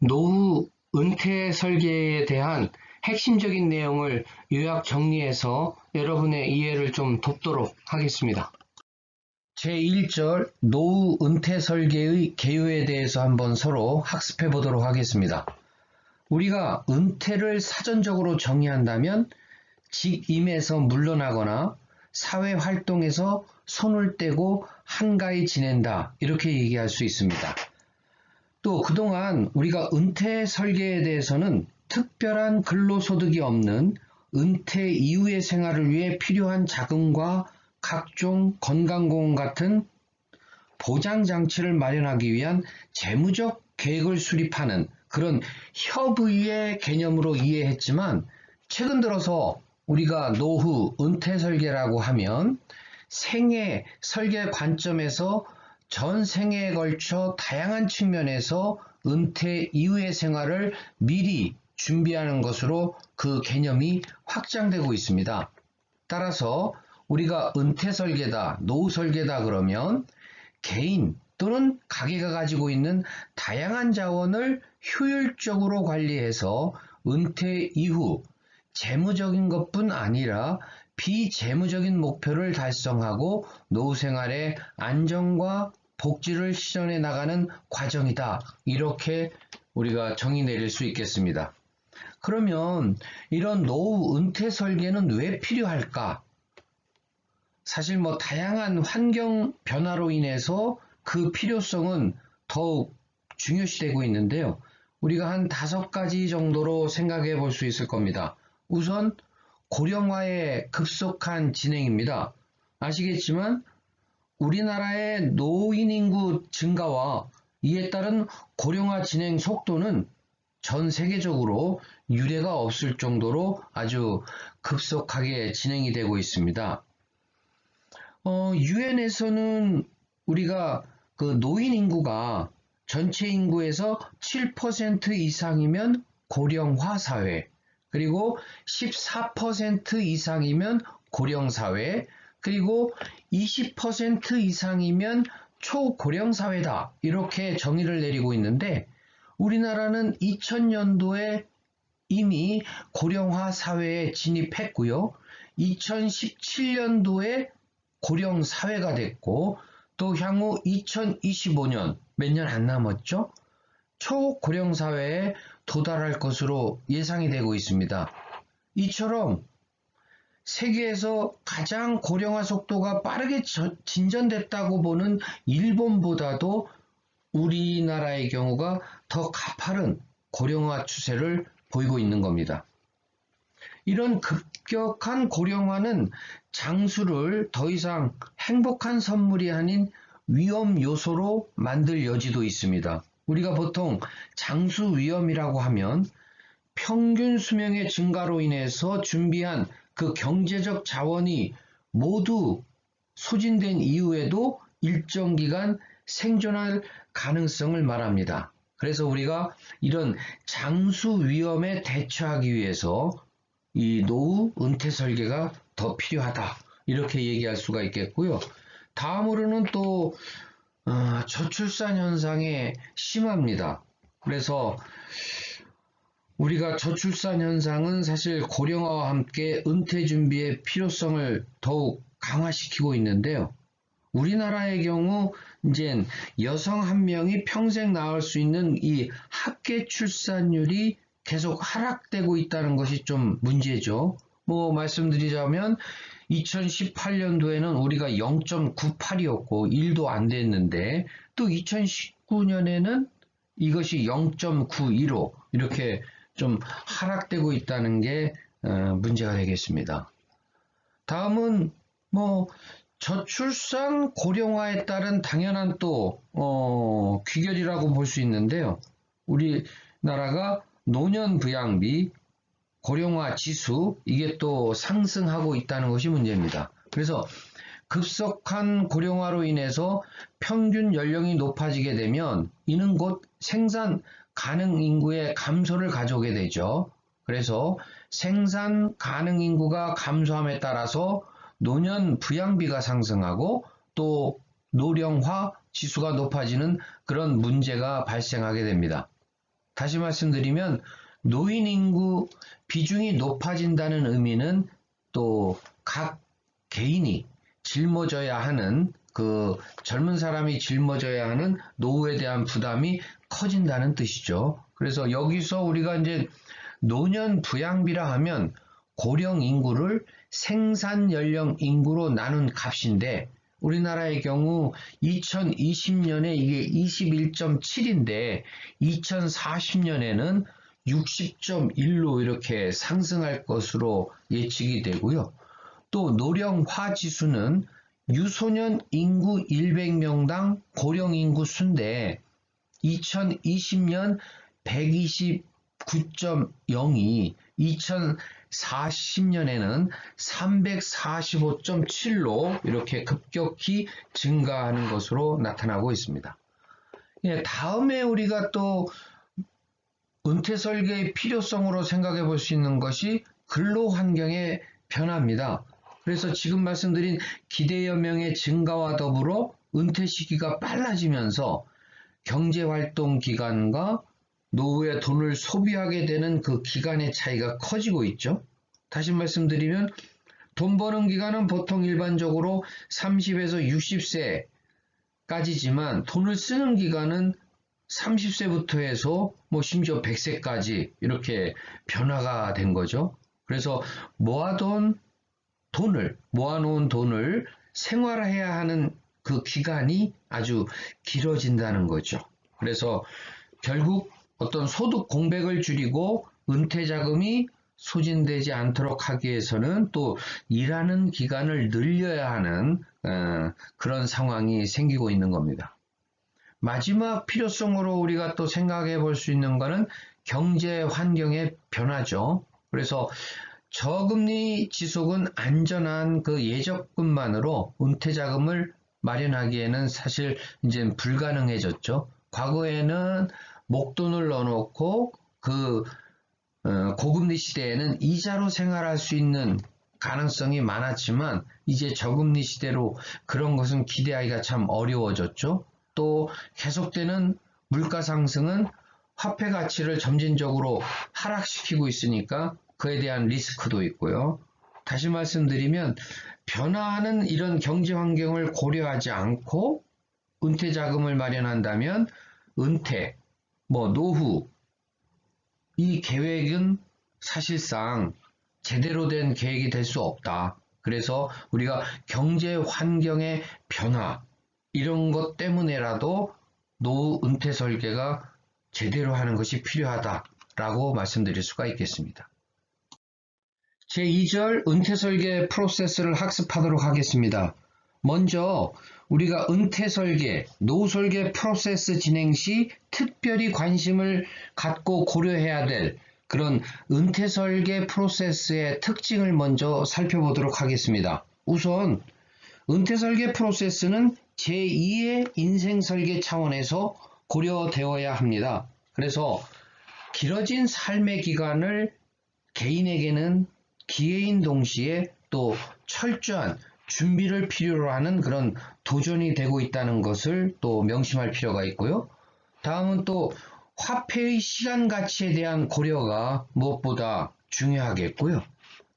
노후 은퇴 설계에 대한 핵심적인 내용을 요약 정리해서 여러분의 이해를 좀 돕도록 하겠습니다. 제1절 노후 은퇴 설계의 개요에 대해서 한번 서로 학습해 보도록 하겠습니다. 우리가 은퇴를 사전적으로 정의한다면 직임에서 물러나거나 사회활동에서 손을 떼고 한가히 지낸다, 이렇게 얘기할 수 있습니다. 또 그동안 우리가 은퇴 설계에 대해서는 특별한 근로소득이 없는 은퇴 이후의 생활을 위해 필요한 자금과 각종 건강보험 같은 보장장치를 마련하기 위한 재무적 계획을 수립하는 그런 협의의 개념으로 이해했지만, 최근 들어서 우리가 노후 은퇴 설계라고 하면 생애 설계 관점에서 전 생애에 걸쳐 다양한 측면에서 은퇴 이후의 생활을 미리 준비하는 것으로 그 개념이 확장되고 있습니다. 따라서 우리가 은퇴 설계다, 노후 설계다 그러면 개인 또는 가게가 가지고 있는 다양한 자원을 효율적으로 관리해서 은퇴 이후 재무적인 것뿐 아니라 비재무적인 목표를 달성하고 노후 생활의 안정과 복지를 실현해 나가는 과정이다, 이렇게 우리가 정의 내릴 수 있겠습니다. 그러면 이런 노후 은퇴 설계는 왜 필요할까? 사실 다양한 환경 변화로 인해서 그 필요성은 더욱 중요시되고 있는데요. 우리가 한 5가지 정도로 생각해 볼 수 있을 겁니다. 우선 고령화의 급속한 진행입니다. 아시겠지만 우리나라의 노인 인구 증가와 이에 따른 고령화 진행 속도는 전 세계적으로 유례가 없을 정도로 아주 급속하게 진행이 되고 있습니다. 유엔에서는 우리가 그 노인 인구가 전체 인구에서 7% 이상이면 고령화 사회, 그리고 14% 이상이면 고령 사회, 그리고 20% 이상이면 초고령 사회다, 이렇게 정의를 내리고 있는데, 우리나라는 2000년도에 이미 고령화 사회에 진입했고요. 2017년도에 고령 사회가 됐고, 또 향후 2025년, 몇 년 안 남았죠? 초고령 사회에 도달할 것으로 예상이 되고 있습니다. 이처럼 세계에서 가장 고령화 속도가 빠르게 진전됐다고 보는 일본보다도 우리나라의 경우가 더 가파른 고령화 추세를 보이고 있는 겁니다. 이런 급격한 고령화는 장수를 더 이상 행복한 선물이 아닌 위험 요소로 만들 여지도 있습니다. 우리가 보통 장수 위험이라고 하면 평균 수명의 증가로 인해서 준비한 그 경제적 자원이 모두 소진된 이후에도 일정 기간 생존할 가능성을 말합니다. 그래서 우리가 이런 장수 위험에 대처하기 위해서 이 노후 은퇴 설계가 더 필요하다, 이렇게 얘기할 수가 있겠고요. 다음으로는 또 저출산 현상이 심합니다. 그래서 우리가 저출산 현상은 사실 고령화와 함께 은퇴 준비의 필요성을 더욱 강화시키고 있는데요. 우리나라의 경우 이제 여성 한 명이 평생 낳을 수 있는 이 합계 출산율이 계속 하락되고 있다는 것이 좀 문제죠. 말씀드리자면 2018년도에는 우리가 0.98이었고 1도 안 됐는데, 또 2019년에는 이것이 0.92로 이렇게 좀 하락되고 있다는 게 문제가 되겠습니다. 다음은 저출산 고령화에 따른 당연한 또 귀결이라고 볼 수 있는데요. 우리나라가 노년 부양비, 고령화 지수, 이게 또 상승하고 있다는 것이 문제입니다. 그래서 급속한 고령화로 인해서 평균 연령이 높아지게 되면 이는 곧 생산 가능 인구의 감소를 가져오게 되죠. 그래서 생산 가능 인구가 감소함에 따라서 노년 부양비가 상승하고 또 노령화 지수가 높아지는 그런 문제가 발생하게 됩니다. 다시 말씀드리면 노인 인구 비중이 높아진다는 의미는 또 각 개인이 짊어져야 하는 그 젊은 사람이 짊어져야 하는 노후에 대한 부담이 커진다는 뜻이죠. 그래서 여기서 우리가 이제 노년 부양비라 하면 고령 인구를 생산 연령 인구로 나눈 값인데 우리나라의 경우 2020년에 이게 21.7인데 2040년에는 60.1로 이렇게 상승할 것으로 예측이 되고요. 또 노령화 지수는 유소년 인구 100명당 고령 인구 수인데 2020년 129.0이 2040년에는 345.7로 이렇게 급격히 증가하는 것으로 나타나고 있습니다. 다음에 우리가 또 은퇴 설계의 필요성으로 생각해 볼 수 있는 것이 근로 환경의 변화입니다. 그래서 지금 말씀드린 기대 연명의 증가와 더불어 은퇴 시기가 빨라지면서 경제활동 기간과 노후에 돈을 소비하게 되는 그 기간의 차이가 커지고 있죠. 다시 말씀드리면 돈 버는 기간은 보통 일반적으로 30에서 60세까지지만 돈을 쓰는 기간은 30세부터 해서 뭐 심지어 100세까지 이렇게 변화가 된 거죠. 그래서 모아놓은 돈을 생활해야 하는 그 기간이 아주 길어진다는 거죠. 그래서 결국 어떤 소득 공백을 줄이고 은퇴 자금이 소진되지 않도록 하기 위해서는 또 일하는 기간을 늘려야 하는 그런 상황이 생기고 있는 겁니다. 마지막 필요성으로 우리가 또 생각해 볼 수 있는 것은 경제 환경의 변화죠. 그래서 저금리 지속은 안전한 그 예적금만으로 은퇴 자금을 마련하기에는 사실 이제 불가능해졌죠. 과거에는 목돈을 넣어놓고 그 고금리 시대에는 이자로 생활할 수 있는 가능성이 많았지만 이제 저금리 시대로 그런 것은 기대하기가 참 어려워졌죠. 또 계속되는 물가 상승은 화폐 가치를 점진적으로 하락시키고 있으니까 그에 대한 리스크도 있고요. 다시 말씀드리면 변화하는 이런 경제 환경을 고려하지 않고 은퇴 자금을 마련한다면 은퇴, 노후 이 계획은 사실상 제대로 된 계획이 될 수 없다. 그래서 우리가 경제 환경의 변화 이런 것 때문에라도 노후 은퇴 설계가 제대로 하는 것이 필요하다라고 말씀드릴 수가 있겠습니다. 제2절 은퇴 설계 프로세스를 학습하도록 하겠습니다. 먼저 우리가 은퇴 설계, 노후 설계 프로세스 진행 시 특별히 관심을 갖고 고려해야 될 그런 은퇴 설계 프로세스의 특징을 먼저 살펴보도록 하겠습니다. 우선 은퇴 설계 프로세스는 제2의 인생 설계 차원에서 고려되어야 합니다. 그래서 길어진 삶의 기간을 개인에게는 기회인 동시에 또 철저한 준비를 필요로 하는 그런 도전이 되고 있다는 것을 또 명심할 필요가 있고요. 다음은 또 화폐의 시간 가치에 대한 고려가 무엇보다 중요하겠고요.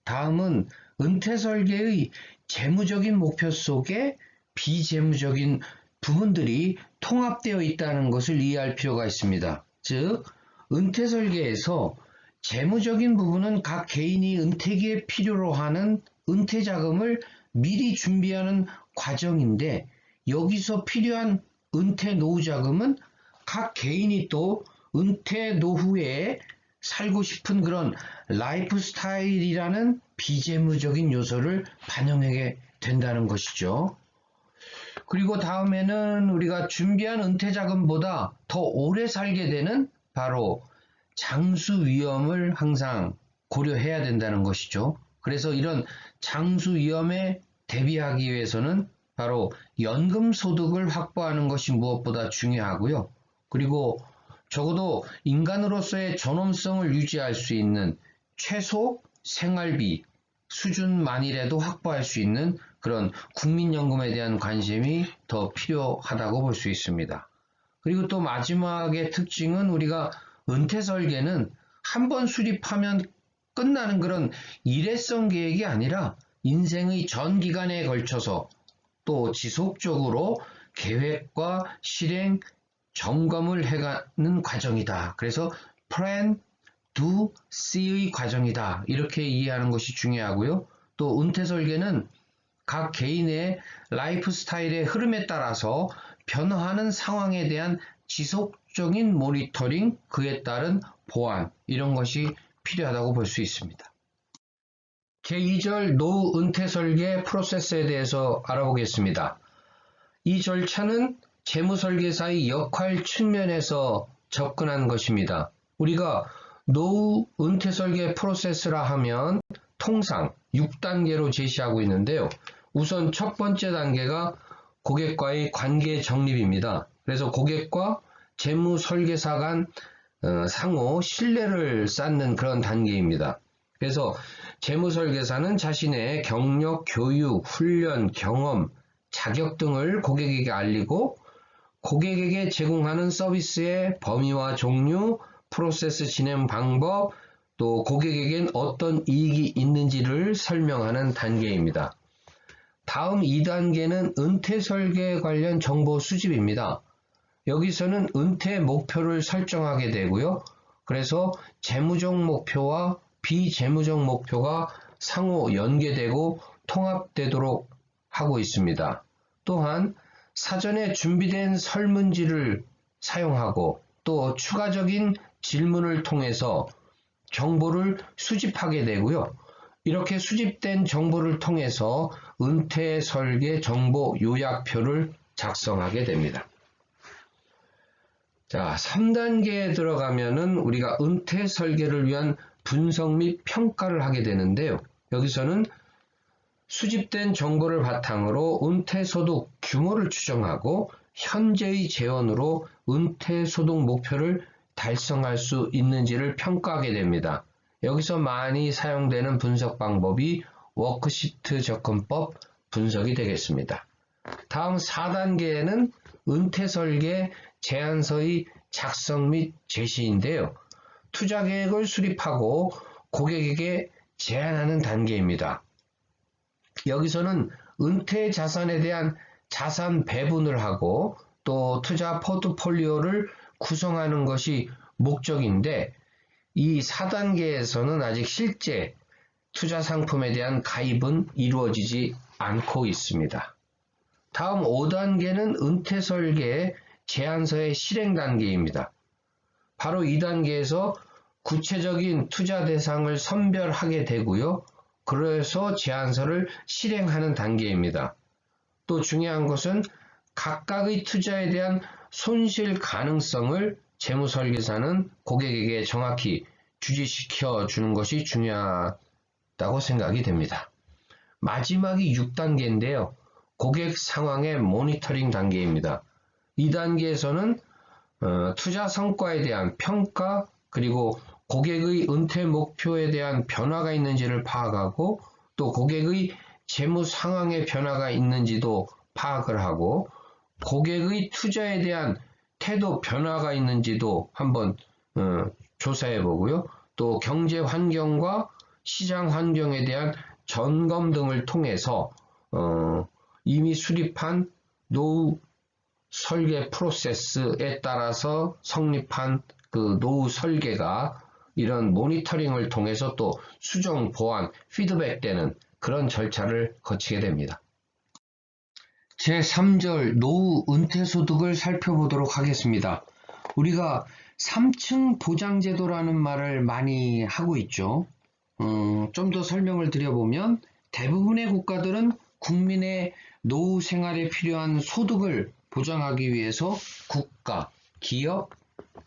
다음은 은퇴 설계의 재무적인 목표 속에 비재무적인 부분들이 통합되어 있다는 것을 이해할 필요가 있습니다. 즉, 은퇴 설계에서 재무적인 부분은 각 개인이 은퇴기에 필요로 하는 은퇴 자금을 미리 준비하는 과정인데 여기서 필요한 은퇴 노후 자금은 각 개인이 또 은퇴 노후에 살고 싶은 그런 라이프 스타일이라는 비재무적인 요소를 반영하게 된다는 것이죠. 그리고 다음에는 우리가 준비한 은퇴 자금보다 더 오래 살게 되는 바로 장수 위험을 항상 고려해야 된다는 것이죠. 그래서 이런 장수 위험에 대비하기 위해서는 바로 연금 소득을 확보하는 것이 무엇보다 중요하고요. 그리고 적어도 인간으로서의 존엄성을 유지할 수 있는 최소 생활비 수준만이라도 확보할 수 있는 그런 국민연금에 대한 관심이 더 필요하다고 볼 수 있습니다. 그리고 또 마지막의 특징은 우리가 은퇴 설계는 한번 수립하면 끝나는 그런 일회성 계획이 아니라 인생의 전 기간에 걸쳐서 또 지속적으로 계획과 실행, 점검을 해가는 과정이다. 그래서 plan, do, see의 과정이다. 이렇게 이해하는 것이 중요하고요. 또 은퇴 설계는 각 개인의 라이프 스타일의 흐름에 따라서 변화하는 상황에 대한 지속적인 모니터링, 그에 따른 보완, 이런 것이 필요하다고 볼 수 있습니다. 제2절 노후 은퇴 설계 프로세스에 대해서 알아보겠습니다. 이 절차는 재무설계사의 역할 측면에서 접근한 것입니다. 우리가 노후 은퇴 설계 프로세스라 하면 통상 6단계로 제시하고 있는데요. 우선 첫 번째 단계가 고객과의 관계 정립입니다. 그래서 고객과 재무설계사 간 상호 신뢰를 쌓는 그런 단계입니다. 그래서 재무설계사는 자신의 경력, 교육, 훈련, 경험, 자격 등을 고객에게 알리고 고객에게 제공하는 서비스의 범위와 종류, 프로세스 진행 방법, 또 고객에겐 어떤 이익이 있는지를 설명하는 단계입니다. 다음 2단계는 은퇴 설계 관련 정보 수집입니다. 여기서는 은퇴 목표를 설정하게 되고요. 그래서 재무적 목표와 비재무적 목표가 상호 연계되고 통합되도록 하고 있습니다. 또한 사전에 준비된 설문지를 사용하고 또 추가적인 질문을 통해서 정보를 수집하게 되고요. 이렇게 수집된 정보를 통해서 은퇴 설계 정보 요약표를 작성하게 됩니다. 자, 3단계에 들어가면은 우리가 은퇴 설계를 위한 분석 및 평가를 하게 되는데요. 여기서는 수집된 정보를 바탕으로 은퇴소득 규모를 추정하고 현재의 재원으로 은퇴소득 목표를 달성할 수 있는지를 평가하게 됩니다. 여기서 많이 사용되는 분석 방법이 워크시트 접근법 분석이 되겠습니다. 다음 4단계에는 은퇴 설계 제안서의 작성 및 제시인데요. 투자 계획을 수립하고 고객에게 제안하는 단계입니다. 여기서는 은퇴 자산에 대한 자산 배분을 하고 또 투자 포트폴리오를 구성하는 것이 목적인데 이 4단계에서는 아직 실제 투자 상품에 대한 가입은 이루어지지 않고 있습니다. 다음 5단계는 은퇴 설계 제안서의 실행 단계입니다. 바로 이 단계에서 구체적인 투자 대상을 선별하게 되고요. 그래서 제안서를 실행하는 단계입니다. 또 중요한 것은 각각의 투자에 대한 손실 가능성을 재무설계사는 고객에게 정확히 주지시켜 주는 것이 중요하다고 생각이 됩니다. 마지막이 6단계인데요. 고객 상황의 모니터링 단계입니다. 이 단계에서는 투자 성과에 대한 평가, 그리고 고객의 은퇴 목표에 대한 변화가 있는지를 파악하고 또 고객의 재무 상황에 변화가 있는지도 파악을 하고 고객의 투자에 대한 태도 변화가 있는지도 한번 조사해 보고요. 또 경제 환경과 시장 환경에 대한 점검 등을 통해서 이미 수립한 노후 설계 프로세스에 따라서 성립한 그 노후 설계가 이런 모니터링을 통해서 또 수정, 보완, 피드백되는 그런 절차를 거치게 됩니다. 제3절 노후 은퇴소득을 살펴보도록 하겠습니다. 우리가 3층 보장제도라는 말을 많이 하고 있죠. 좀 더 설명을 드려보면 대부분의 국가들은 국민의 노후 생활에 필요한 소득을 보장하기 위해서 국가, 기업,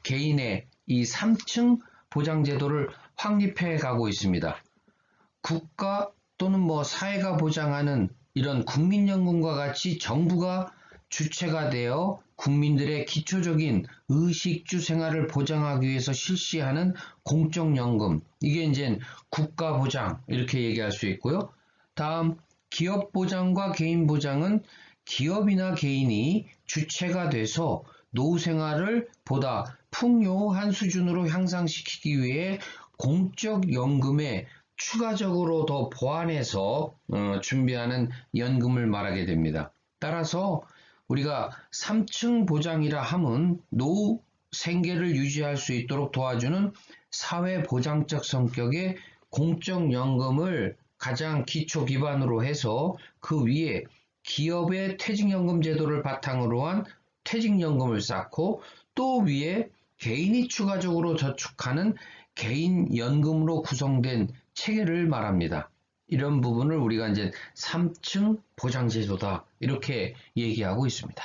개인의 이 3층 보장제도를 확립해 가고 있습니다. 국가 또는 사회가 보장하는 이런 국민연금과 같이 정부가 주체가 되어 국민들의 기초적인 의식주 생활을 보장하기 위해서 실시하는 공적연금, 이게 이제 국가보장 이렇게 얘기할 수 있고요. 다음 기업보장과 개인보장은 기업이나 개인이 주체가 돼서 노후 생활을 보다 풍요한 수준으로 향상시키기 위해 공적연금에 추가적으로 더 보완해서 준비하는 연금을 말하게 됩니다. 따라서 우리가 3층 보장이라 함은 노후 생계를 유지할 수 있도록 도와주는 사회보장적 성격의 공적연금을 가장 기초 기반으로 해서 그 위에 기업의 퇴직연금 제도를 바탕으로 한 퇴직연금을 쌓고 또 위에 개인이 추가적으로 저축하는 개인연금으로 구성된 체계를 말합니다. 이런 부분을 우리가 이제 3층 보장제도다 이렇게 얘기하고 있습니다.